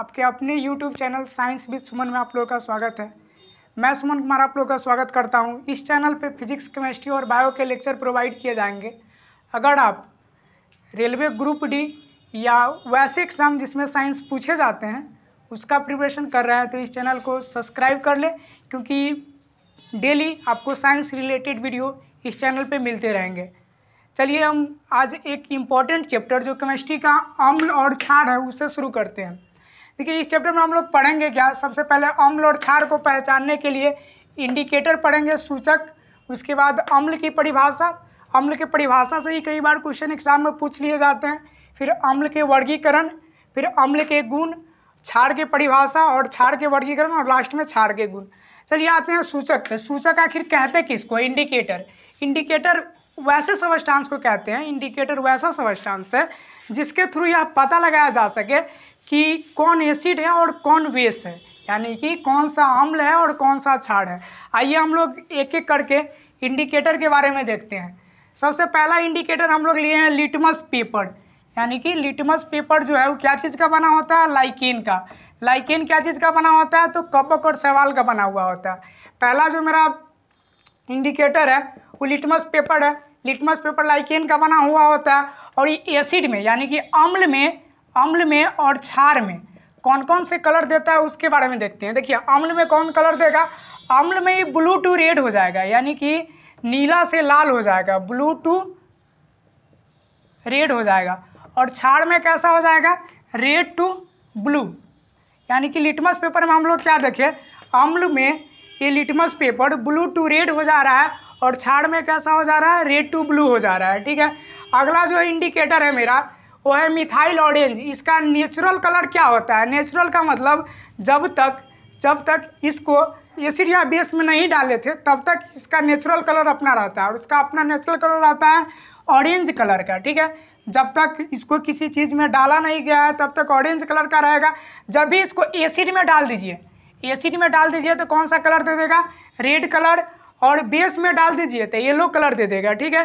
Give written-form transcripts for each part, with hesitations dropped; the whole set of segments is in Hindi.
आपके अपने YouTube चैनल साइंस विद सुमन में आप लोगों का स्वागत है। मैं सुमन कुमार आप लोगों का स्वागत करता हूं। इस चैनल पे फिजिक्स, केमिस्ट्री और बायो के लेक्चर प्रोवाइड किए जाएंगे। अगर आप रेलवे ग्रुप डी या वैसे एग्ज़ाम जिसमें साइंस पूछे जाते हैं उसका प्रिपरेशन कर रहे हैं तो इस चैनल को सब्सक्राइब कर लें, क्योंकि डेली आपको साइंस रिलेटेड वीडियो इस चैनल पे मिलते रहेंगे। चलिए हम आज एक इम्पॉर्टेंट चैप्टर जो केमिस्ट्री का अम्ल और क्षार है उससे शुरू करते हैं। देखिए, इस चैप्टर में हम लोग पढ़ेंगे क्या। सबसे पहले अम्ल और क्षार को पहचानने के लिए इंडिकेटर पढ़ेंगे, सूचक। उसके बाद अम्ल की परिभाषा, अम्ल की परिभाषा से ही कई बार क्वेश्चन एग्जाम में पूछ लिए जाते हैं। फिर अम्ल के वर्गीकरण, फिर अम्ल के गुण, क्षार की परिभाषा और क्षार के वर्गीकरण, और लास्ट में क्षार के गुण। चलिए आते हैं सूचक पे। सूचक आखिर कहते किसको? इंडिकेटर। इंडिकेटर वैसे सबस्टांस को कहते हैं। इंडिकेटर वैसा सबस्टांस है जिसके थ्रू यह पता लगाया जा सके कि कौन एसिड है और कौन बेस है, यानी कि कौन सा अम्ल है और कौन सा क्षार है। आइए हम लोग एक एक करके इंडिकेटर के बारे में देखते हैं। सबसे पहला इंडिकेटर हम लोग लिए हैं लिटमस पेपर, यानी कि लिटमस पेपर जो है वो क्या चीज़ का बना होता है? लाइकेन का। लाइकेन क्या चीज़ का बना होता है? तो कवक और शैवाल का बना हुआ होता है। पहला जो मेरा इंडिकेटर है वो लिटमस पेपर है। लिटमस पेपर लाइकेन का बना हुआ होता है। और ये एसिड में यानी कि अम्ल में और क्षार में कौन कौन से कलर देता है उसके बारे में देखते हैं। देखिए, अम्ल में कौन कलर देगा? अम्ल में ही ब्लू टू रेड हो जाएगा, यानी कि नीला से लाल हो जाएगा, ब्लू टू रेड हो जाएगा। और क्षार में कैसा हो जाएगा? Red to blue. यानी कि लिटमस पेपर में हम लोग क्या देखें, अम्ल में ये litmus paper blue to red हो जा रहा है और क्षार में कैसा हो जा रहा है? रेड टू ब्लू हो जा रहा है। ठीक है। अगला जो इंडिकेटर है मेरा वो है मिथाइल ऑरेंज। इसका नेचुरल कलर क्या होता है? नेचुरल का मतलब जब तक इसको एसिड या बेस में नहीं डाले थे तब तक इसका नेचुरल कलर अपना रहता है, और इसका अपना नेचुरल कलर आता है ऑरेंज कलर का। ठीक है। जब तक इसको किसी चीज़ में डाला नहीं गया है तब तक ऑरेंज कलर का रहेगा। जब भी इसको एसिड में डाल दीजिए, एसिड में डाल दीजिए तो कौन सा कलर दे देगा? Red colour. और बेस में डाल दीजिए तो येलो कलर दे देगा। ठीक है।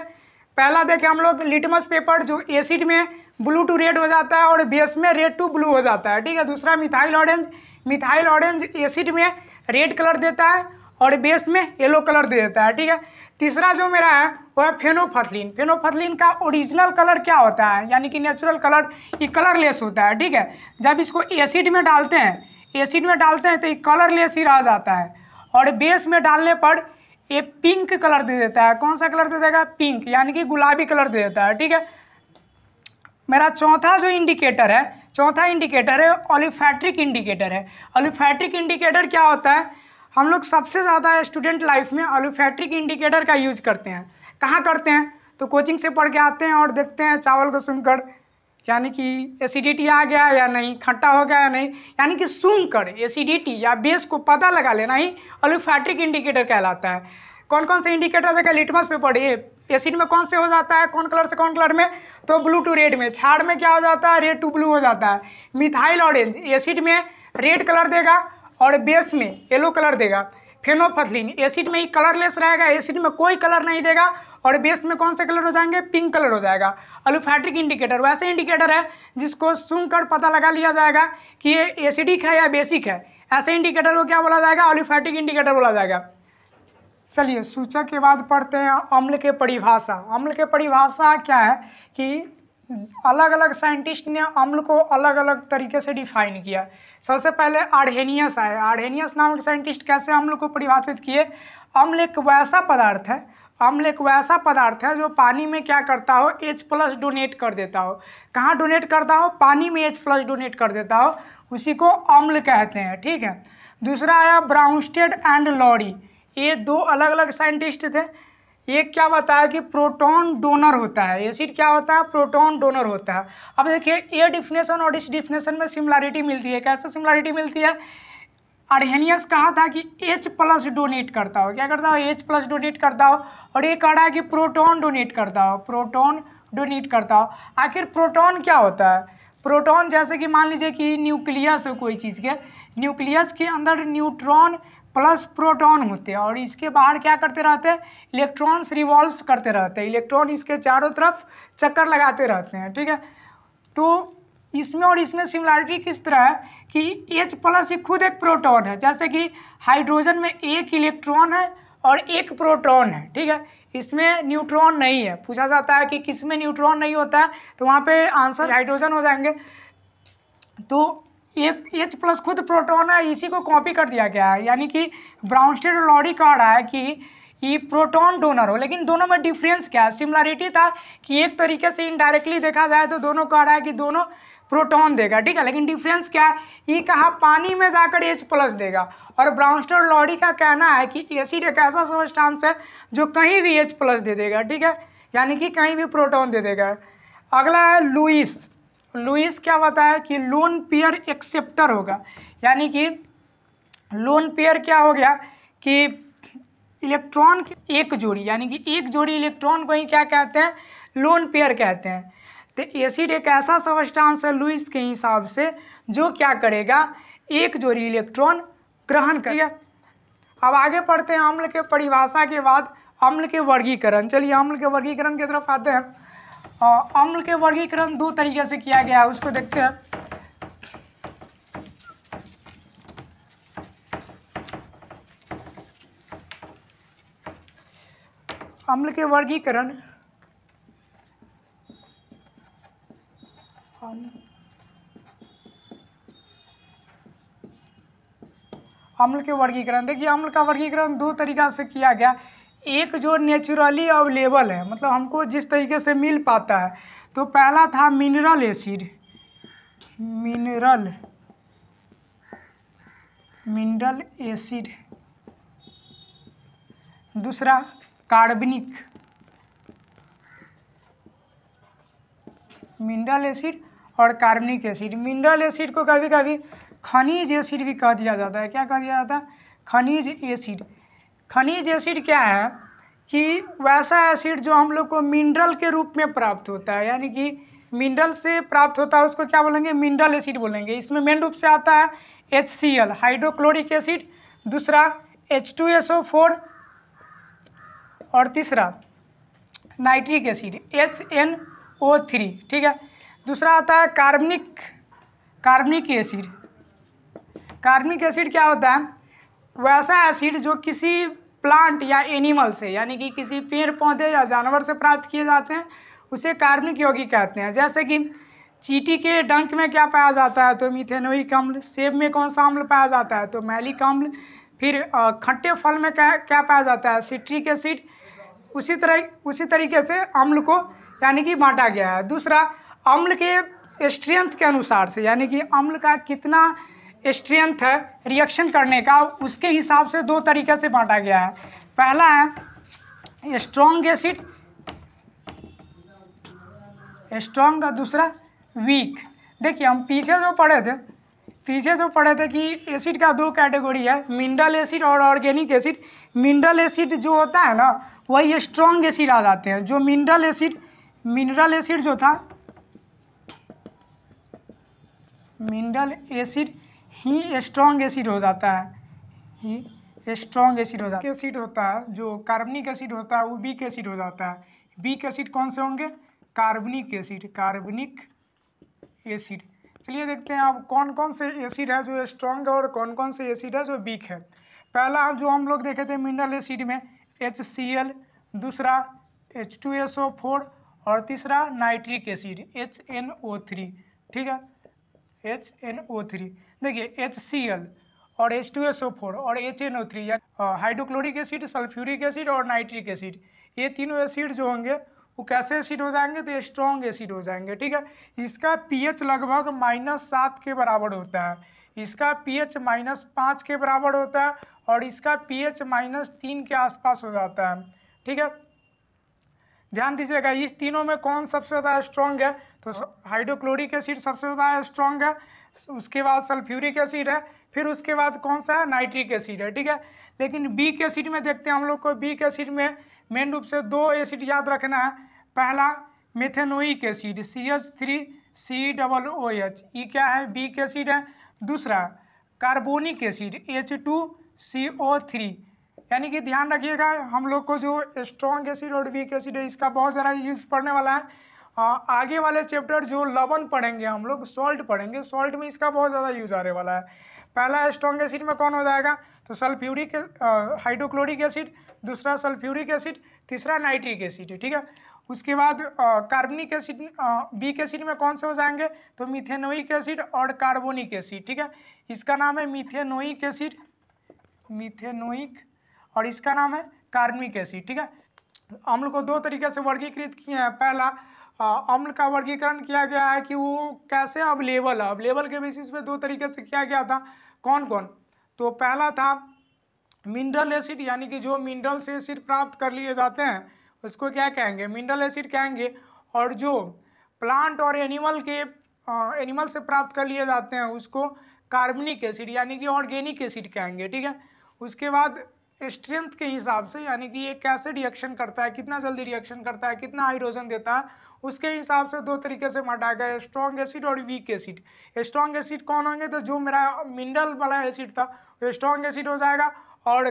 पहला देखें हम लोग लिटमस पेपर जो एसिड में ब्लू टू रेड हो जाता है और बेस में रेड टू ब्लू हो जाता है। ठीक है। दूसरा methyl orange. Methyl orange acid में रेड कलर देता है और बेस में येलो कलर दे देता है। ठीक है। तीसरा जो मेरा है वो है फेनोफथलीन। फेनोफथलीन का ओरिजिनल कलर क्या होता है, यानी कि नेचुरल कलर, ये कलरलेस होता है। ठीक है। जब इसको एसिड में डालते हैं तो ये कलरलेस ही रह जाता है, और बेस में डालने पर ये पिंक कलर दे देता है। कौन सा कलर दे देगा? पिंक, यानी कि गुलाबी कलर दे देता है। ठीक है। मेरा चौथा इंडिकेटर है ओलिफैक्टिक इंडिकेटर है। ओलिफैक्टिक इंडिकेटर क्या होता है? हम लोग सबसे ज़्यादा स्टूडेंट लाइफ में ओलिफैक्टिक इंडिकेटर का यूज करते हैं। कहाँ करते हैं? तो कोचिंग से पढ़ के आते हैं और देखते हैं चावल को सूंघकर, यानी कि एसिडिटी आ गया या नहीं, खट्टा हो गया या नहीं, यानी कि सूंघकर एसिडिटी या बेस को पता लगा लेना ही ओलिफैक्टिक इंडिकेटर कहलाता है। कौन कौन से इंडिकेटर देखा? लिटमस पेपर ये एसिड में कौन से हो जाता है, कौन कलर से कौन कलर में? तो ब्लू टू रेड में। क्षार में क्या हो जाता है? रेड टू ब्लू हो जाता है। मिथाइल ऑरेंज एसिड में रेड कलर देगा और बेस में येलो कलर देगा। फेनोफथलीन एसिड में ही कलरलेस रहेगा, एसिड में कोई कलर नहीं देगा, और बेस में कौन से कलर हो जाएंगे? पिंक कलर हो जाएगा। ओलिफैक्टिक इंडिकेटर वैसे इंडिकेटर है जिसको सूंघकर पता लगा लिया जाएगा कि ये एसिडिक है या बेसिक है। ऐसे इंडिकेटर को क्या बोला जाएगा? ओलिफैक्टिक इंडिकेटर बोला जाएगा। चलिए सूचक के बाद पढ़ते हैं अम्ल के परिभाषा। अम्ल के परिभाषा क्या है कि अलग अलग साइंटिस्ट ने अम्ल को अलग अलग तरीके से डिफाइन किया। सबसे पहले आर्हेनियस आए। आर्हेनियस नामक साइंटिस्ट कैसे अम्ल को परिभाषित किए? अम्ल एक वैसा पदार्थ है जो पानी में क्या करता हो? H+ डोनेट कर देता हो। कहाँ डोनेट करता हो? पानी में H+ डोनेट कर देता हो, उसी को अम्ल कहते हैं। ठीक है। दूसरा आया ब्राउनस्टेड एंड लॉरी। ये दो अलग अलग साइंटिस्ट थे। एक क्या बताया कि प्रोटॉन डोनर होता है। एसिड क्या होता है? प्रोटॉन डोनर होता है। अब देखिए, ये डिफिनेशन और इस डिफिनेशन में सिमिलरिटी मिलती है। कैसे सिमिलरिटी मिलती है? आर्हेनियस कहा था कि H+ डोनेट करता हो। क्या करता हो? H+ डोनेट करता हो। और ये कह रहा है कि प्रोटॉन डोनेट करता हो। आखिर प्रोटॉन क्या होता है? प्रोटॉन जैसे कि मान लीजिए कि न्यूक्लियस हो कोई चीज़ के, न्यूक्लियस के अंदर न्यूट्रॉन प्लस प्रोटॉन होते हैं और इसके बाहर क्या करते रहते हैं? इलेक्ट्रॉन्स रिवॉल्व्स करते रहते हैं। इलेक्ट्रॉन इसके चारों तरफ चक्कर लगाते रहते हैं। ठीक है। तो इसमें और इसमें सिमिलरिटी किस तरह है कि H+ ही खुद एक प्रोटॉन है, जैसे कि हाइड्रोजन में एक इलेक्ट्रॉन है और एक प्रोटॉन है, ठीक है। इसमें न्यूट्रॉन नहीं है। पूछा जाता है कि किस में न्यूट्रॉन नहीं होता है, तो वहाँ पे आंसर हाइड्रोजन हो जाएंगे। तो एक H+ खुद प्रोटॉन है, इसी को कॉपी कर दिया गया है, यानी कि ब्राउनस्टेड और लॉरी कह रहा है कि ये प्रोटॉन डोनर हो। लेकिन दोनों में डिफरेंस क्या है? सिमिलरिटी था कि एक तरीके से इनडायरेक्टली देखा जाए तो दोनों कह रहा है कि दोनों प्रोटॉन देगा, ठीक है। लेकिन डिफरेंस क्या है? ये कहा पानी में जाकर H+ देगा, और ब्राउनस्टेड और लॉरी का कहना है कि एसिड एक ऐसा सब्सटेंस है जो कहीं भी H+ दे देगा, ठीक है, यानी कि कहीं भी प्रोटॉन दे देगा। अगला है लुईस। लुईस क्या बताया कि लोन पेयर एक्सेप्टर होगा, यानी कि लोन पेयर क्या हो गया कि इलेक्ट्रॉन की एक जोड़ी, यानी कि एक जोड़ी इलेक्ट्रॉन को ही क्या कहते हैं? लोन पेयर कहते हैं। तो एसिड एक ऐसा सब्सटेंस है लुईस के हिसाब से जो क्या करेगा? एक जोड़ी इलेक्ट्रॉन ग्रहण करेगा। अब आगे पढ़ते हैं अम्ल के परिभाषा के बाद अम्ल के वर्गीकरण। चलिए अम्ल के वर्गीकरण की तरफ आते हैं। अम्ल के वर्गीकरण दो तरीके से किया गया है, उसको देखते हैं। अम्ल के वर्गीकरण अम्ल के वर्गीकरण देखिए, अम्ल का वर्गीकरण दो तरीका से किया गया। एक जो नेचुरली अवेलेबल है, मतलब हमको जिस तरीके से मिल पाता है, तो पहला था मिनरल एसिड, मिनरल एसिड। दूसरा कार्बनिक, मिनरल एसिड और कार्बनिक एसिड। मिनरल एसिड को कभी कभी खनिज एसिड भी कह दिया जाता है। क्या कह दिया जाता है? खनिज एसिड। खनिज एसिड क्या है कि वैसा एसिड जो हम लोग को मिनरल के रूप में प्राप्त होता है, यानी कि मिनरल से प्राप्त होता है, उसको क्या बोलेंगे? मिनरल एसिड बोलेंगे। इसमें मेन रूप से आता है HCl, हाइड्रोक्लोरिक एसिड। दूसरा H2SO4 और तीसरा नाइट्रिक एसिड HNO3, ठीक है। दूसरा आता है कार्बनिक एसिड। कार्बनिक एसिड क्या होता है? वैसा एसिड जो किसी प्लांट या एनिमल से, यानी कि किसी पेड़ पौधे या जानवर से प्राप्त किए जाते हैं, उसे कार्बनिक यौगिक कहते हैं। जैसे कि चींटी के डंक में क्या पाया जाता है? तो मिथेनोइक अम्ल। सेब में कौन सा अम्ल पाया जाता है? तो मैलिक अम्ल। फिर खट्टे फल में क्या पाया जाता है? Citric acid. उसी तरीके से अम्ल को यानी कि बांटा गया है। दूसरा, अम्ल के स्ट्रेंथ के अनुसार से, यानी कि अम्ल का कितना स्ट्रेंथ है रिएक्शन करने का, उसके हिसाब से दो तरीके से बांटा गया है। पहला है स्ट्रॉन्ग एसिड, स्ट्रॉन्ग का। दूसरा वीक। देखिए हम पीछे जो पढ़े थे कि एसिड का दो कैटेगरी है, मिनरल एसिड और ऑर्गेनिक एसिड। मिनरल एसिड जो होता है ना, वही स्ट्रॉन्ग एसिड आ जाते हैं। जो मिनरल एसिड जो था, मिनरल एसिड ही स्ट्रॉन्ग एसिड हो जाता है, ही स्ट्रॉन्ग एसिड हो जाता है। एसिड होता है जो कार्बनिक एसिड होता है, वो वीक एसिड हो जाता है। वीक एसिड कौन से होंगे? कार्बनिक एसिड। चलिए देखते हैं अब कौन कौन से एसिड है जो स्ट्रॉन्ग है और कौन कौन से एसिड है जो वीक है। पहला जो हम लोग देखे थे मिनरल एसिड में HCl, दूसरा H2SO4 और तीसरा नाइट्रिक एसिड HNO3, ठीक है, HNO3। देखिए HCl और H2SO4 और HNO3 या हाइड्रोक्लोरिक एसिड, सल्फ्यूरिक एसिड और नाइट्रिक एसिड, ये तीनों एसिड जो होंगे वो कैसे एसिड हो जाएंगे? तो स्ट्रॉन्ग एसिड हो जाएंगे, ठीक है। इसका pH लगभग -7 के बराबर होता है, इसका pH -5 के बराबर होता है और इसका pH -3 के आसपास हो जाता है, ठीक है। ध्यान दीजिएगा, इस तीनों में कौन सबसे ज़्यादा स्ट्रॉन्ग है? तो हाइड्रोक्लोरिक एसिड सबसे ज़्यादा स्ट्रॉन्ग है, उसके बाद सल्फ्यूरिक एसिड है, फिर उसके बाद कौन सा है? नाइट्रिक एसिड है, ठीक है। लेकिन वीक एसिड में देखते हैं हम लोग को, वीक एसिड में मेन रूप से दो एसिड याद रखना है। पहला मेथेनोइक एसिड CH3COOH, ये क्या है? वीक एसिड है। दूसरा कार्बोनिक एसिड H2CO3, यानी कि ध्यान रखिएगा हम लोग को जो स्ट्रॉन्ग एसिड और वीक एसिड है इसका बहुत ज़्यादा यूज पड़ने वाला है। आगे वाले चैप्टर जो लवण पढ़ेंगे हम लोग, सॉल्ट पढ़ेंगे, सॉल्ट में इसका बहुत ज़्यादा यूज आने वाला है। पहला स्ट्रॉन्ग एसिड में कौन हो जाएगा, तो सल्फ्यूरिक हाइड्रोक्लोरिक एसिड, दूसरा सल्फ्यूरिक एसिड, तीसरा नाइट्रिक एसिड, ठीक है। उसके बाद कार्बनिक एसिड, वीक एसिड में कौन से हो जाएंगे, तो मिथेनोइक एसिड और कार्बोनिक एसिड, ठीक है। इसका नाम है मिथेनोइक एसिड, मिथेनोइक, और इसका नाम है कार्बनिक एसिड, ठीक है। अम्ल को दो तरीके से वर्गीकृत किए हैं। पहला अम्ल का वर्गीकरण किया गया है कि वो कैसे अवेलेबल है, अवेलेबल के बेसिस पे दो तरीके से किया गया था। कौन कौन, तो पहला था मिनरल एसिड, यानी कि जो मिनरल से एसिड प्राप्त कर लिए जाते हैं उसको क्या कहेंगे, मिनरल एसिड कहेंगे। और जो प्लांट और एनिमल से प्राप्त कर लिए जाते हैं उसको कार्बनिक एसिड यानी कि ऑर्गेनिक एसिड कहेंगे, ठीक है। उसके बाद स्ट्रेंथ के हिसाब से, यानी कि ये कैसे रिएक्शन करता है, कितना जल्दी रिएक्शन करता है, कितना हाइड्रोजन देता है, उसके हिसाब से दो तरीके से बांटा गया, स्ट्रॉन्ग एसिड और वीक एसिड। स्ट्रॉन्ग एसिड कौन होंगे, तो जो मेरा मिनरल वाला एसिड था वो स्ट्रॉन्ग एसिड हो जाएगा, और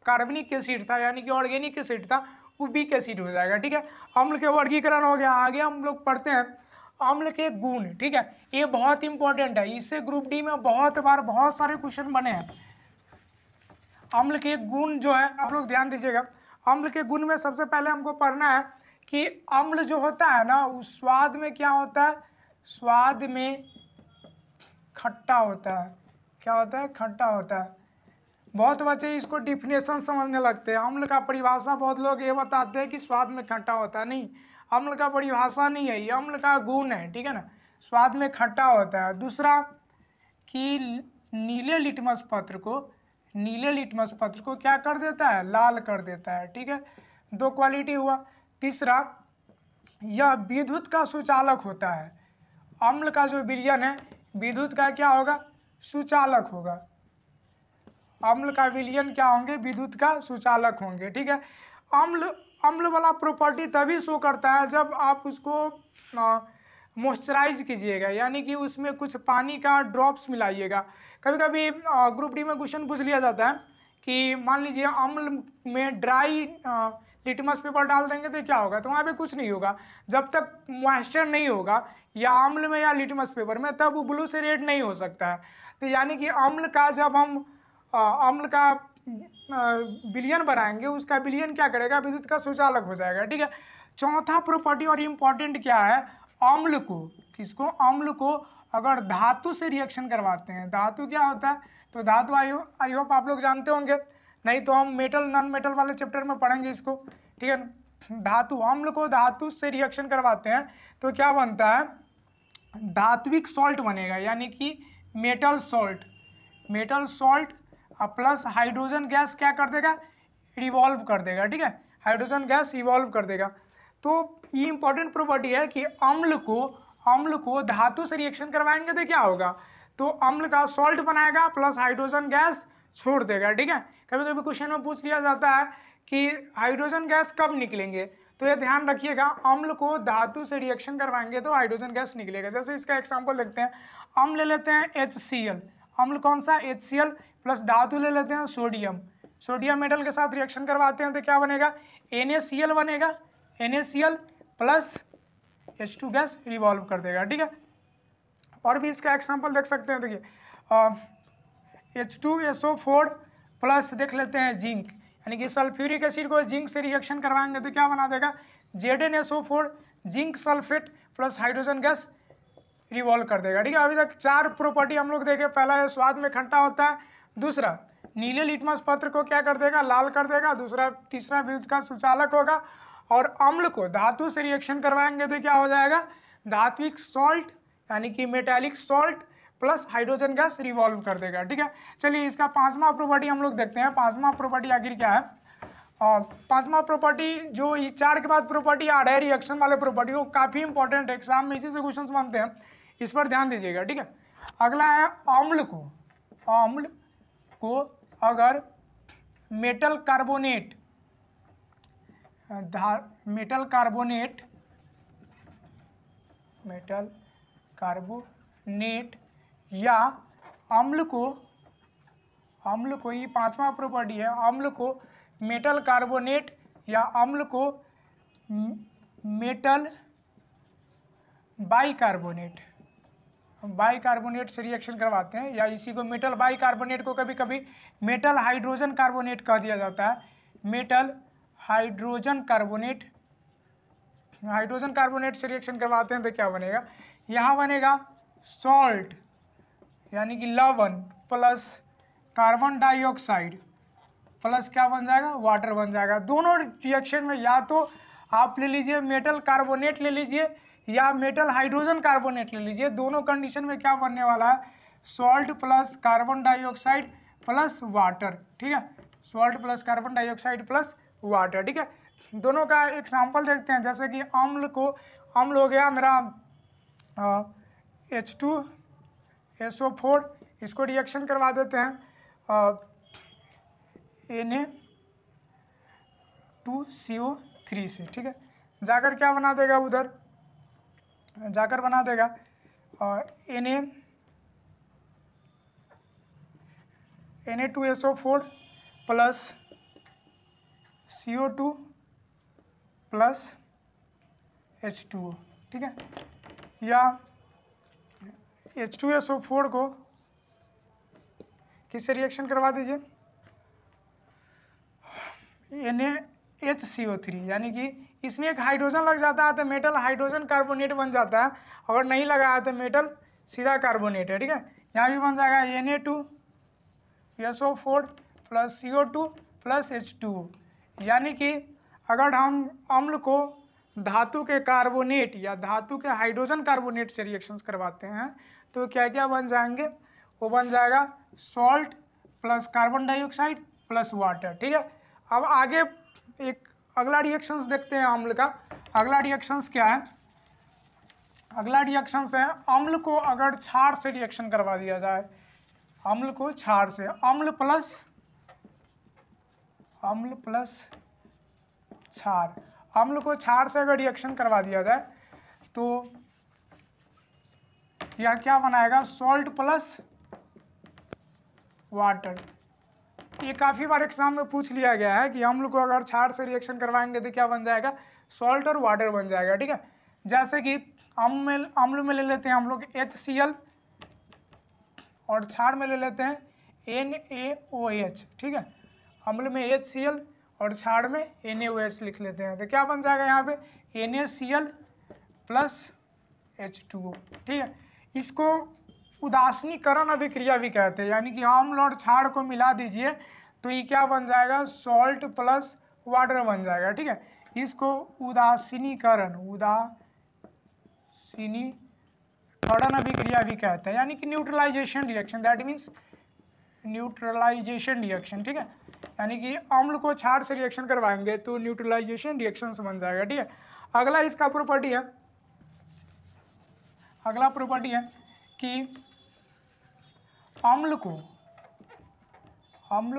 कार्बनिक एसिड था यानी कि ऑर्गेनिक एसिड था वो वीक एसिड हो जाएगा, ठीक है। अम्ल के वर्गीकरण हो गया। आगे हम लोग पढ़ते हैं अम्ल के गुण, ठीक है। ये बहुत इंपॉर्टेंट है, इससे ग्रुप डी में बहुत बार बहुत सारे क्वेश्चन बने हैं। अम्ल के गुण जो है आप लोग ध्यान दीजिएगा। अम्ल के गुण में सबसे पहले हमको पढ़ना है कि अम्ल जो होता है ना उस स्वाद में क्या होता है, स्वाद में खट्टा होता है। क्या होता है, खट्टा होता है। बहुत बच्चे इसको डिफिनेशन समझने लगते हैं। अम्ल का परिभाषा बहुत लोग ये बताते हैं कि स्वाद में खट्टा होता है, नहीं, अम्ल का परिभाषा नहीं है, ये अम्ल का गुण है, ठीक है ना, स्वाद में खट्टा होता है। दूसरा कि नीले लिटमस पत्र को क्या कर देता है, लाल कर देता है, ठीक है, दो क्वालिटी हुआ। तीसरा, यह विद्युत का सुचालक होता है। अम्ल का जो विलयन है विद्युत का क्या होगा, सुचालक होगा। अम्ल का विलयन क्या होंगे, विद्युत का सुचालक होंगे, ठीक है। अम्ल वाला प्रॉपर्टी तभी शो करता है जब आप उसको मॉइस्चराइज कीजिएगा, यानी कि उसमें कुछ पानी का ड्रॉप्स मिलाइएगा। कभी कभी ग्रुप डी में क्वेश्चन पूछ लिया जाता है कि मान लीजिए अम्ल में ड्राई लिटमस पेपर डाल देंगे तो क्या होगा, तो वहाँ पे कुछ नहीं होगा जब तक मॉइस्चर नहीं होगा या अम्ल में या लिटमस पेपर में, तब वो ब्लू से रेड नहीं हो सकता है। तो यानी कि अम्ल का जब हम अम्ल का विलयन बनाएंगे उसका विलयन क्या करेगा, विद्युत का सुचालक हो जाएगा, ठीक है। चौथा प्रॉपर्टी और इम्पॉर्टेंट क्या है, अम्ल को, किसको, अम्ल को अगर धातु से रिएक्शन करवाते हैं, धातु क्या होता है, तो धातु आई होप आप लोग जानते होंगे, नहीं तो हम मेटल नॉन मेटल वाले चैप्टर में पढ़ेंगे इसको, ठीक है। धातु, अम्ल को धातु से रिएक्शन करवाते हैं तो क्या बनता है, धात्विक सॉल्ट बनेगा, यानी कि metal salt plus hydrogen gas क्या कर देगा, रिवॉल्व कर देगा, ठीक है, हाइड्रोजन गैस रिवॉल्व कर देगा। तो ये इंपॉर्टेंट प्रॉपर्टी है कि अम्ल को धातु से रिएक्शन करवाएंगे तो क्या होगा, तो अम्ल का सॉल्ट बनाएगा प्लस हाइड्रोजन गैस छोड़ देगा, ठीक है। कभी कभी क्वेश्चन में पूछ लिया जाता है कि हाइड्रोजन गैस कब निकलेंगे, तो ये ध्यान रखिएगा, अम्ल को धातु से रिएक्शन करवाएंगे तो हाइड्रोजन गैस निकलेगा। जैसे इसका एग्जांपल देखते हैं, अम्ल ले लेते हैं HCl, अम्ल कौन सा, HCl प्लस धातु ले लेते हैं सोडियम मेटल के साथ रिएक्शन करवाते हैं तो क्या बनेगा, NaCl बनेगा, NaCl plus H2 gas revolve कर देगा, ठीक है। और भी इसका एग्जांपल देख सकते हैं, देखिए H2SO4 प्लस देख लेते हैं जिंक, यानी कि सल्फ्यूरिक एसिड को जिंक से रिएक्शन करवाएंगे तो क्या बना देगा, ZnSO4 zinc sulphate plus hydrogen gas revolve कर देगा, ठीक है। अभी तक 4 प्रॉपर्टी हम लोग देखे, पहला है स्वाद में खट्टा होता है, दूसरा नीले लिटमस पत्र को क्या कर देगा, लाल कर देगा, तीसरा विद्युत का सुचालक होगा, और अम्ल को धातु से रिएक्शन करवाएंगे तो क्या हो जाएगा, धात्विक सॉल्ट यानी कि metallic salt plus hydrogen gas revolve कर देगा, ठीक है। चलिए इसका पांचवा प्रॉपर्टी हम लोग देखते हैं, पांचवा प्रॉपर्टी आखिर क्या है। और पांचवा प्रॉपर्टी जो ये 4 के बाद प्रॉपर्टी आ रहा है रिएक्शन वाले प्रॉपर्टी, वो काफ़ी इंपॉर्टेंट है, एग्जाम में इसी से क्वेश्चन बनते हैं, इस पर ध्यान दीजिएगा, ठीक है। अगला है अम्ल को अगर मेटल कार्बोनेट या अम्ल को ये पांचवा प्रॉपर्टी है, अम्ल को मेटल कार्बोनेट या अम्ल को मेटल बाइकार्बोनेट से रिएक्शन करवाते हैं, या इसी को मेटल बाइकार्बोनेट को कभी कभी मेटल हाइड्रोजन कार्बोनेट कह दिया जाता है। मेटल हाइड्रोजन कार्बोनेट से रिएक्शन करवाते हैं तो क्या बनेगा, यहाँ बनेगा सॉल्ट यानी कि लवण प्लस कार्बन डाइऑक्साइड प्लस क्या बन जाएगा, वाटर बन जाएगा। दोनों रिएक्शन में या तो आप ले लीजिए मेटल कार्बोनेट ले लीजिए या मेटल हाइड्रोजन कार्बोनेट ले लीजिए, दोनों कंडीशन में क्या बनने वाला है, salt plus carbon dioxide plus water. ठीक है, salt plus carbon dioxide plus water. ठीक है, दोनों का एग्जाम्पल देखते हैं। जैसे कि अम्ल हो गया मेरा H2SO4, इसको रिएक्शन करवा देते हैं Na2CO3 से। ठीक है, जाकर क्या बना देगा, उधर जाकर बना देगा Na2SO4 plus CO2 plus H2O। ठीक है, या H2SO4 को किससे रिएक्शन करवा दीजिए, NaHCO3, यानी कि इसमें एक हाइड्रोजन लग जाता है तो मेटल हाइड्रोजन कार्बोनेट बन जाता है, अगर नहीं लगा है तो मेटल सीधा कार्बोनेट है। ठीक है, यहाँ भी बन जाएगा Na2SO4 plus CO2 plus H2O। यानी कि अगर हम अम्ल को धातु के कार्बोनेट या धातु के हाइड्रोजन कार्बोनेट से रिएक्शंस करवाते हैं तो क्या क्या बन जाएंगे, वो बन जाएगा salt plus carbon dioxide plus water. ठीक है, अब आगे एक अगला रिएक्शंस देखते हैं अम्ल का। अगला रिएक्शंस क्या है, अगला रिएक्शंस है अम्ल को अगर क्षार से रिएक्शन करवा दिया जाए, अम्ल को क्षार से, अम्ल प्लस क्षार, अम्ल को क्षार से अगर रिएक्शन करवा दिया जाए तो यह क्या बनाएगा, सॉल्ट प्लस वाटर। ये काफ़ी बार एग्जाम में पूछ लिया गया है कि अम्ल को अगर क्षार से रिएक्शन करवाएंगे तो क्या बन जाएगा, सॉल्ट और वाटर बन जाएगा। ठीक है, जैसे कि अम्ल में ले लेते हैं हम लोग HCl और क्षार में ले लेते हैं NaOH। ठीक है, अम्ल में HCl और क्षार में NaOH लिख लेते हैं तो क्या बन जाएगा यहाँ पे NaCl प्लस H2O। ठीक है, इसको उदासीनीकरण अभिक्रिया भी कहते हैं, यानी कि अम्ल और क्षार को मिला दीजिए तो ये क्या बन जाएगा, सॉल्ट प्लस वाटर बन जाएगा। ठीक है, इसको उदासीनीकरण अभिक्रिया भी कहते हैं, यानी कि neutralisation reaction, that means neutralisation reaction. ठीक है, यानी कि अम्ल को क्षार से रिएक्शन करवाएंगे तो न्यूट्रलाइजेशन रिएक्शन बन जाएगा। ठीक है, अगला इसका प्रॉपर्टी है, अगला प्रॉपर्टी है कि अम्ल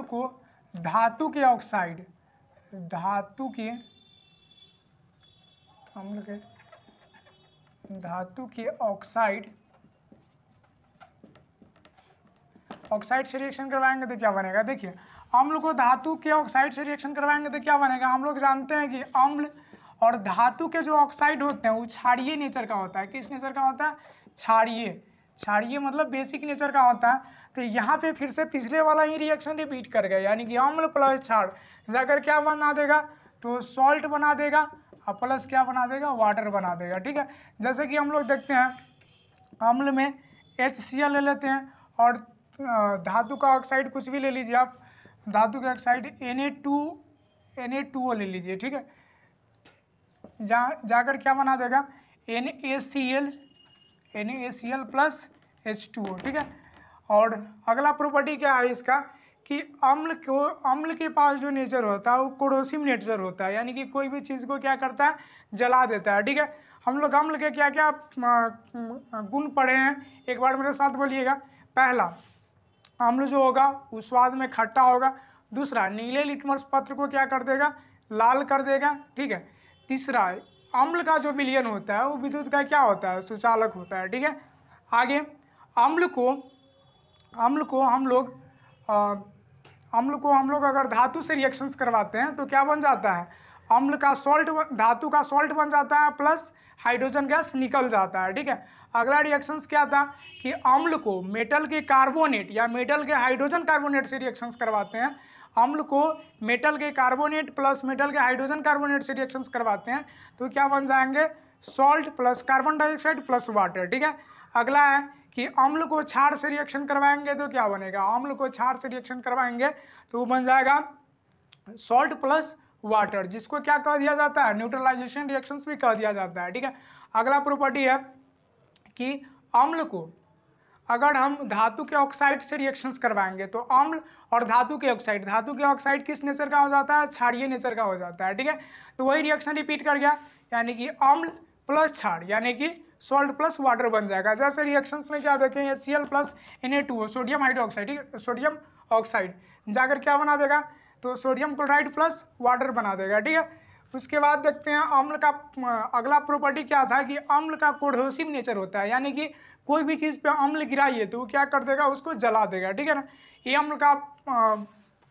को धातु के ऑक्साइड, धातु के ऑक्साइड से रिएक्शन करवाएंगे तो क्या बनेगा, देखिए अम्ल को धातु के ऑक्साइड से रिएक्शन करवाएंगे तो क्या बनेगा, हम लोग जानते हैं कि अम्ल और धातु के जो ऑक्साइड होते हैं वो क्षारीय नेचर का होता है। किस नेचर का होता है, क्षारीय मतलब बेसिक नेचर का होता है। तो यहाँ पे फिर से पिछले वाला ही रिएक्शन रिपीट कर गया, यानी कि अम्ल प्लस क्षार जाकर क्या बना देगा, तो सॉल्ट बना देगा और प्लस क्या बना देगा, वाटर बना देगा। ठीक है, जैसे कि हम लोग देखते हैं अम्ल में HCl ले लेते हैं और धातु का ऑक्साइड कुछ भी ले लीजिए आप, धातु का ऑक्साइड Na2O ले लीजिए। ठीक है, जाकर क्या बना देगा, NaCl प्लस H2O। ठीक है, और अगला प्रॉपर्टी क्या है इसका कि अम्ल के पास जो नेचर होता है वो कोरोसिव नेचर होता है, यानी कि कोई भी चीज़ को क्या करता है, जला देता है। ठीक है, हम लोग अम्ल के क्या क्या गुण पढ़े हैं, एक बार मेरे साथ बोलिएगा। पहला, अम्ल जो होगा वो स्वाद में खट्टा होगा। दूसरा, नीले लिटमस पत्र को क्या कर देगा, लाल कर देगा। ठीक है, तीसरा, अम्ल का जो विलयन होता है वो विद्युत का क्या होता है, सुचालक होता है। ठीक है, आगे अम्ल को हम लोग अगर धातु से रिएक्शंस करवाते हैं तो क्या बन जाता है, अम्ल का सॉल्ट, धातु का सॉल्ट बन जाता है प्लस हाइड्रोजन गैस निकल जाता है। ठीक है, अगला रिएक्शंस क्या था कि अम्ल को मेटल के कार्बोनेट या मेटल के हाइड्रोजन कार्बोनेट से रिएक्शंस करवाते हैं। अम्ल को मेटल के कार्बोनेट प्लस मेटल के हाइड्रोजन कार्बोनेट से रिएक्शंस करवाते हैं तो क्या बन जाएंगे, salt plus carbon dioxide plus water. ठीक है, अगला है कि अम्ल को क्षार से रिएक्शन करवाएंगे तो क्या बनेगा, अम्ल को क्षार से रिएक्शन करवाएंगे तो वो बन जाएगा सॉल्ट प्लस वाटर, जिसको क्या कह दिया जाता है, न्यूट्रलाइजेशन रिएक्शंस भी कह दिया जाता है। ठीक है, अगला प्रॉपर्टी है कि अम्ल को अगर हम धातु के ऑक्साइड से रिएक्शंस करवाएंगे तो अम्ल और धातु के ऑक्साइड किस नेचर का हो जाता है, क्षारीय नेचर का हो जाता है। ठीक है, तो वही रिएक्शन रिपीट कर गया, यानी कि अम्ल प्लस क्षार यानी कि सॉल्ट प्लस वाटर बन जाएगा। जैसे रिएक्शंस में क्या देखें, HCl plus Na2 sodium hydroxide, ठीक है, सोडियम ऑक्साइड जाकर क्या बना देगा, तो सोडियम क्लोराइड प्लस वाटर बना देगा। ठीक है, उसके बाद देखते हैं अम्ल का अगला प्रॉपर्टी क्या था कि अम्ल का कोर्रोसिव नेचर होता है, यानी कि कोई भी चीज़ पे अम्ल गिराइए तो वो क्या कर देगा, उसको जला देगा। ठीक है ना, ये अम्ल का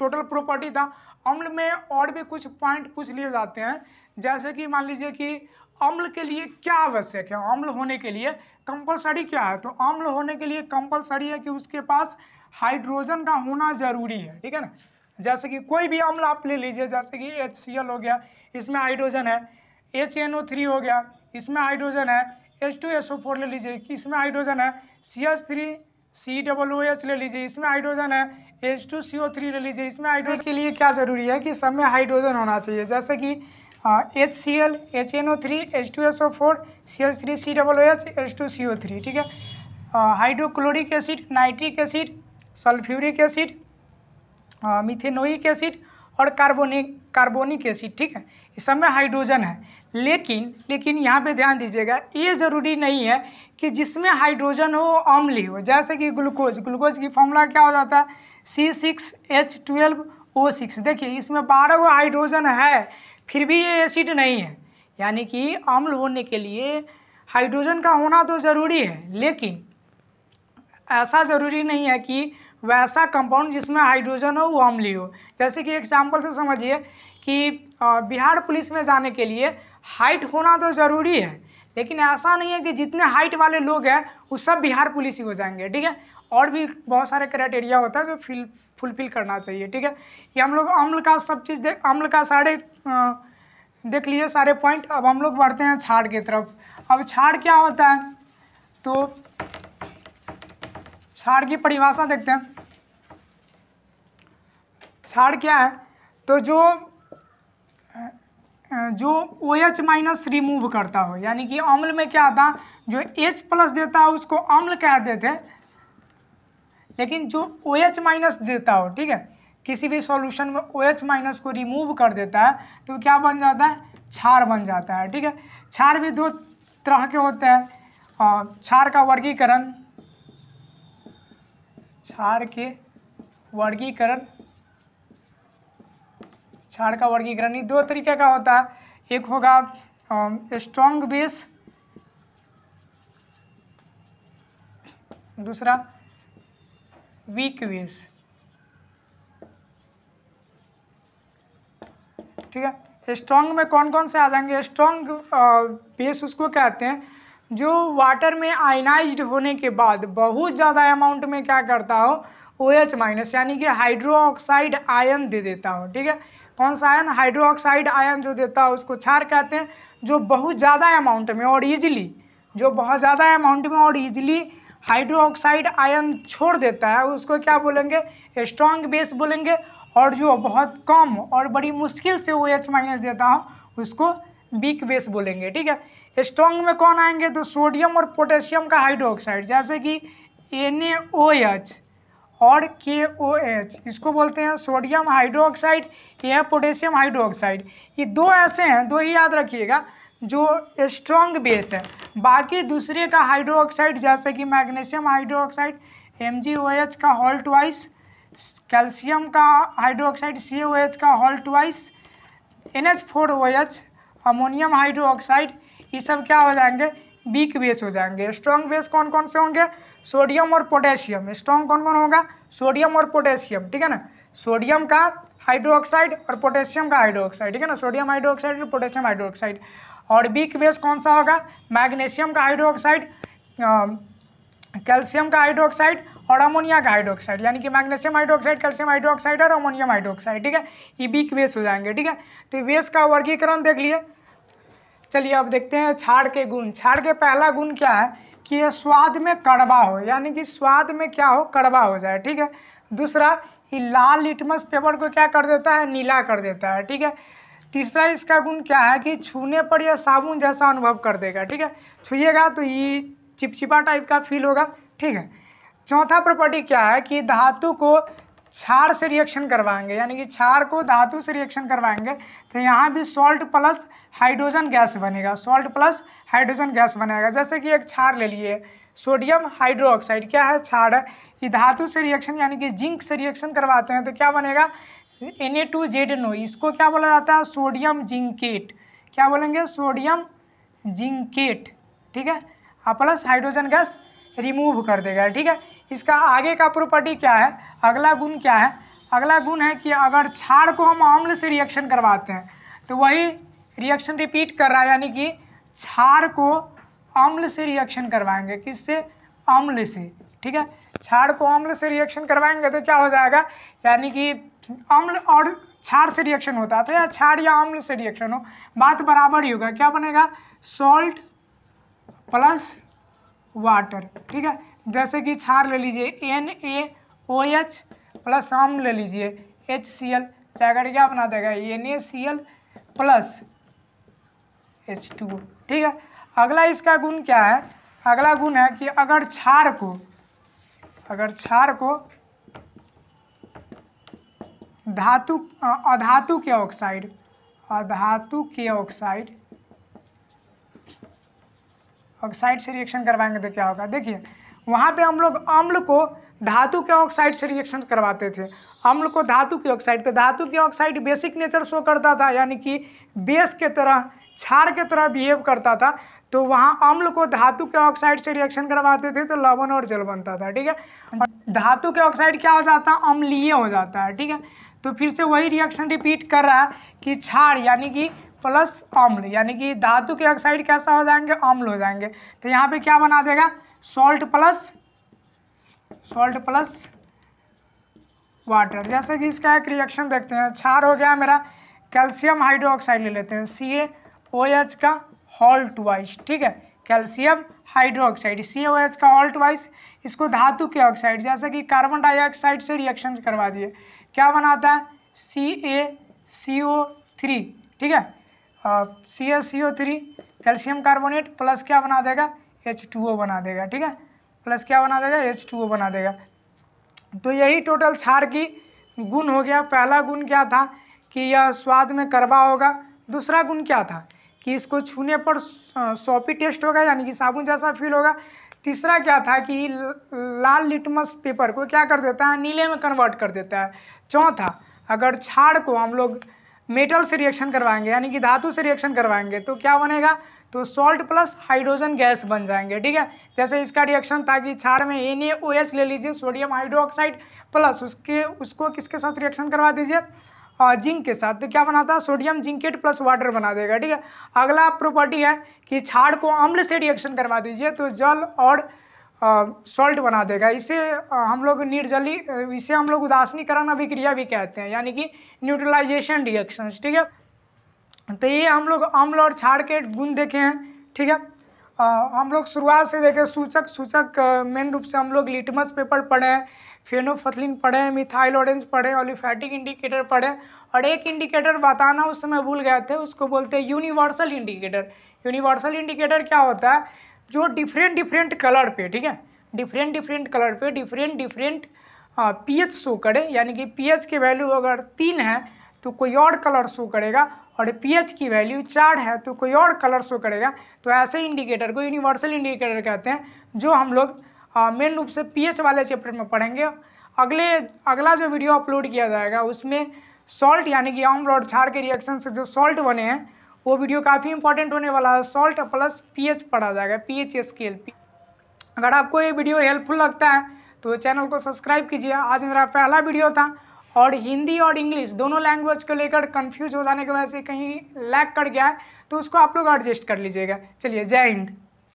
टोटल प्रॉपर्टी था। अम्ल में और भी कुछ पॉइंट पूछ लिए जाते हैं, जैसे कि मान लीजिए कि अम्ल के लिए क्या आवश्यक है, अम्ल होने के लिए कंपलसरी क्या है, तो अम्ल होने के लिए कंपलसरी है कि उसके पास हाइड्रोजन का होना जरूरी है। ठीक है ना, जैसे कि कोई भी अम्ल आप ले लीजिए, जैसे कि HCl हो गया, इसमें हाइड्रोजन है, HNO3 हो गया, इसमें हाइड्रोजन है, H2SO4 ले लीजिए, इसमें हाइड्रोजन है, CH3COOH ले लीजिए, इसमें हाइड्रोजन है, H2CO3 ले लीजिए, इसमें हाइड्रोजन के लिए क्या जरूरी है कि सब में हाइड्रोजन होना चाहिए, जैसे कि HCl, HNO3, H2SO4, CH3COOH, H2CO3। ठीक है, hydrochloric acid, nitric acid, sulphuric acid, methanoic acid और कार्बोनिक एसिड। ठीक है, इस सब में हाइड्रोजन है, लेकिन यहाँ पे ध्यान दीजिएगा, ये ज़रूरी नहीं है कि जिसमें हाइड्रोजन हो अम्ल ही हो। जैसे कि ग्लूकोज की फॉर्मूला क्या हो जाता है, C6H12O6। देखिए इसमें 12 गो हाइड्रोजन है, फिर भी ये एसिड नहीं है, यानी कि अम्ल होने के लिए हाइड्रोजन का होना तो ज़रूरी है, लेकिन ऐसा ज़रूरी नहीं है कि वैसा कंपाउंड जिसमें हाइड्रोजन हो वो अम्लीय हो। जैसे कि एग्जाम्पल से समझिए कि बिहार पुलिस में जाने के लिए हाइट होना तो ज़रूरी है, लेकिन ऐसा नहीं है कि जितने हाइट वाले लोग हैं वो सब बिहार पुलिस ही हो जाएंगे। ठीक है, और भी बहुत सारे क्राइटेरिया होता है जो फुलफिल करना चाहिए। ठीक है, ये हम लोग अम्ल का सब चीज़ अम्ल का सारे देख लिए सारे पॉइंट। अब हम लोग बढ़ते हैं क्षार की तरफ। अब क्षार क्या होता है, तो क्षार की परिभाषा देखते हैं। क्षार क्या है, तो जो OH माइनस रिमूव करता हो, यानी कि अम्ल में क्या था, जो H प्लस देता है उसको अम्ल कहते थे, लेकिन जो OH माइनस देता हो, ठीक है, किसी भी सॉल्यूशन में OH माइनस को रिमूव कर देता है तो क्या बन जाता है, क्षार बन जाता है। ठीक है, क्षार भी दो तरह के होते हैं। क्षार का वर्गीकरण, क्षार का वर्गीकरण ही दो तरीके का होता है। एक होगा स्ट्रॉन्ग बेस, दूसरा वीक बेस। ठीक है, स्ट्रॉन्ग में कौन कौन से आ जाएंगे, स्ट्रॉन्ग बेस उसको कहते हैं जो वाटर में आयनाइज्ड होने के बाद बहुत ज़्यादा अमाउंट में क्या करता हो, OH माइनस यानी कि हाइड्रो ऑक्साइड आयन दे देता हो। ठीक है, कौन सा आयन, हाइड्रो ऑक्साइड आयन जो देता है उसको क्षार कहते हैं। जो बहुत ज़्यादा अमाउंट में और ईजिली हाइड्रो ऑक्साइड आयन छोड़ देता है उसको क्या बोलेंगे, स्ट्रॉन्ग बेस बोलेंगे। और जो बहुत कम और बड़ी मुश्किल से OH माइनस देता हो उसको वीक बेस बोलेंगे। ठीक है, स्ट्रॉन्ग में कौन आएंगे, तो सोडियम और पोटेशियम का हाइड्रोक्साइड, जैसे कि NaOH और KOH, इसको बोलते हैं सोडियम हाइड्रोक्साइड या पोटेशियम हाइड्रोक्साइड। ये दो ऐसे हैं, दो ही याद रखिएगा जो स्ट्रॉन्ग बेस है। बाकी दूसरे का हाइड्रोक्साइड जैसे कि मैग्नीशियम हाइड्रोक्साइड MgOH का होल ट्वाइस, कैल्शियम का हाइड्रोक्साइड CaOH का whole twice, NH4OH, ammonium hydroxide, ये सब क्या हो जाएंगे, वीक बेस हो जाएंगे। स्ट्रॉन्ग बेस कौन कौन से होंगे, सोडियम और पोटेशियम। स्ट्रॉन्ग कौन कौन होगा, सोडियम और पोटेशियम। ठीक है ना, सोडियम का हाइड्रोक्साइड और पोटेशियम का हाइड्रोक्साइड। ठीक है ना, सोडियम हाइड्रोक्साइड और पोटेशियम हाइड्रोक्साइड। और वीक बेस कौन सा होगा, मैग्नीशियम का हाइड्रोक्साइड, कैल्शियम का हाइड्रोक्साइड और अमोनिया का हाइड्रोक्साइड, यानी कि मैग्नीशियम हाइड्रोक्साइड, कैल्शियम हाइड्रोक्साइड और अमोनियम हाइड्रोक्साइड, ठीक है, ये वीक बेस हो जाएंगे, ठीक है। तो बेस का वर्गीकरण देख लिए। चलिए अब देखते हैं क्षार के गुण। क्षार के पहला गुण क्या है कि ये स्वाद में कड़वा हो, यानी कि स्वाद में क्या हो, कड़वा हो जाए, ठीक है। दूसरा, ये लाल लिटमस पेपर को क्या कर देता है, नीला कर देता है, ठीक है। तीसरा इसका गुण क्या है कि छूने पर यह साबुन जैसा अनुभव कर देगा, ठीक है, छुइएगा तो ये चिपचिपा टाइप का फील होगा, ठीक है। चौथा प्रॉपर्टी क्या है कि धातु को क्षार से रिएक्शन करवाएंगे, यानी कि क्षार को धातु से रिएक्शन करवाएंगे तो यहाँ भी सॉल्ट प्लस हाइड्रोजन गैस बनेगा, सॉल्ट प्लस हाइड्रोजन गैस बनेगा। जैसे कि एक क्षार ले लिए, सोडियम हाइड्रोक्साइड क्या है, क्षार है, ये धातु से रिएक्शन यानी कि जिंक से रिएक्शन करवाते हैं तो क्या बनेगा, Na2ZNO, इसको क्या बोला जाता है, सोडियम जिंकेट, क्या बोलेंगे, सोडियम जिंकेट, ठीक है, प्लस हाइड्रोजन गैस रिमूव कर देगा, ठीक है। इसका आगे का प्रॉपर्टी क्या है, अगला गुण क्या है, अगला गुण है कि अगर क्षार को हम अम्ल से रिएक्शन करवाते हैं तो वही रिएक्शन रिपीट कर रहा है, यानी कि क्षार को अम्ल से रिएक्शन करवाएंगे, किससे, अम्ल से, ठीक है। क्षार को अम्ल से रिएक्शन करवाएंगे तो क्या हो जाएगा, यानी कि अम्ल और क्षार से रिएक्शन होता है तो या क्षार या अम्ल से रिएक्शन हो, बात बराबर ही होगा, क्या बनेगा, सॉल्ट प्लस वाटर, ठीक है। जैसे कि क्षार ले लीजिए NaOH प्लस अम्ल ले लीजिए HCl, जाकर क्या बना देगा, NaCl प्लस H2O, ठीक है। अगला इसका गुण क्या है, अगला गुण है कि अगर क्षार को अधातु के ऑक्साइड से रिएक्शन करवाएंगे तो क्या होगा, देखिए वहाँ पे हम लोग अम्ल को धातु के ऑक्साइड से रिएक्शन करवाते थे, अम्ल को धातु के ऑक्साइड, तो धातु के ऑक्साइड बेसिक नेचर शो करता था, यानी कि बेस के तरह, क्षार के तरह बिहेव करता था, तो वहाँ अम्ल को धातु के ऑक्साइड से रिएक्शन करवाते थे तो लवण और जल बनता था, ठीक है। और धातु के ऑक्साइड क्या हो जाता है, अम्लीय हो जाता है, ठीक है। तो फिर से वही रिएक्शन रिपीट कर रहा है कि क्षार यानी कि प्लस अम्ल, यानी कि धातु के ऑक्साइड कैसा हो जाएंगे, अम्ल हो जाएंगे, तो यहाँ पे क्या बना देगा, सॉल्ट प्लस वाटर। जैसे कि इसका एक रिएक्शन देखते हैं, क्षार हो गया मेरा, कैल्शियम हाइड्रोक्साइड ले लेते हैं CaOH का होल ट्वाइस, ठीक है, कैल्शियम हाइड्रोक्साइड CaOH का होल ट्वाइस, इसको धातु के ऑक्साइड जैसे कि कार्बन डाइऑक्साइड से रिएक्शन करवा दिए, क्या बनाता है, CaCO3, ठीक है, CaCO3 कैल्शियम कार्बोनेट प्लस क्या बना देगा, H2O बना देगा, ठीक है, प्लस क्या बना देगा, H2O बना देगा। तो यही टोटल क्षार की गुण हो गया। पहला गुण क्या था कि यह स्वाद में कड़वा होगा, दूसरा गुण क्या था कि इसको छूने पर सॉपी टेस्ट होगा, यानी कि साबुन जैसा फील होगा, तीसरा क्या था कि लाल लिटमस पेपर को क्या कर देता है, नीले में कन्वर्ट कर देता है। चौथा, अगर क्षार को हम लोग मेटल से रिएक्शन करवाएंगे यानी कि धातु से रिएक्शन करवाएंगे तो क्या बनेगा, तो सॉल्ट प्लस हाइड्रोजन गैस बन जाएंगे, ठीक है। जैसे इसका रिएक्शन था कि क्षार में NaOH ले लीजिए, सोडियम हाइड्रोक्साइड प्लस उसको किसके साथ रिएक्शन करवा दीजिए, जिंक के साथ, तो क्या बनाता है, सोडियम जिंकेट प्लस वाटर बना देगा, ठीक है। अगला प्रॉपर्टी है कि क्षार को अम्ल से रिएक्शन करवा दीजिए तो जल और सॉल्ट बना देगा, इसे हम लोग निर्जली, इसे हम लोग उदासीनीकरण अभिक्रिया भी कहते हैं, यानी कि न्यूट्रलाइजेशन रिएक्शंस, ठीक है। तो ये हम लोग अम्ल और क्षार के गुण देखे हैं, ठीक है। हम लोग शुरुआत से देखें, सूचक मेन रूप से हम लोग लिटमस पेपर पढ़े हैं, फेनोफथलीन पढ़े हैं, मिथाइल ऑरेंज पढ़े, ऑलिफैटिक इंडिकेटर पढ़े, और एक इंडिकेटर बताना उस समय भूल गए थे, उसको बोलते हैं यूनिवर्सल इंडिकेटर। यूनिवर्सल इंडिकेटर क्या होता है, जो डिफरेंट कलर पे, ठीक है, डिफरेंट कलर पे डिफरेंट pH शो करे, यानी कि pH की वैल्यू अगर 3 है तो कोई और कलर शो करेगा, और pH की वैल्यू 4 है तो कोई और कलर शो करेगा। तो ऐसे इंडिकेटर को यूनिवर्सल इंडिकेटर कहते हैं, जो हम लोग मेन रूप से pH वाले चैप्टर में पढ़ेंगे। अगला जो वीडियो अपलोड किया जाएगा उसमें सॉल्ट यानी कि अम्ल और क्षार के रिएक्शन से जो सॉल्ट बने हैं वो वीडियो काफ़ी इंपॉर्टेंट होने वाला है। सॉल्ट प्लस pH पढ़ा जाएगा, pH स्केल। अगर आपको ये वीडियो हेल्पफुल लगता है तो चैनल को सब्सक्राइब कीजिए। आज मेरा पहला वीडियो था और हिंदी और इंग्लिश दोनों लैंग्वेज को लेकर कंफ्यूज हो जाने की वजह से कहीं लैग कर गया है, तो उसको आप लोग एडजस्ट कर लीजिएगा। चलिए, जय हिंद।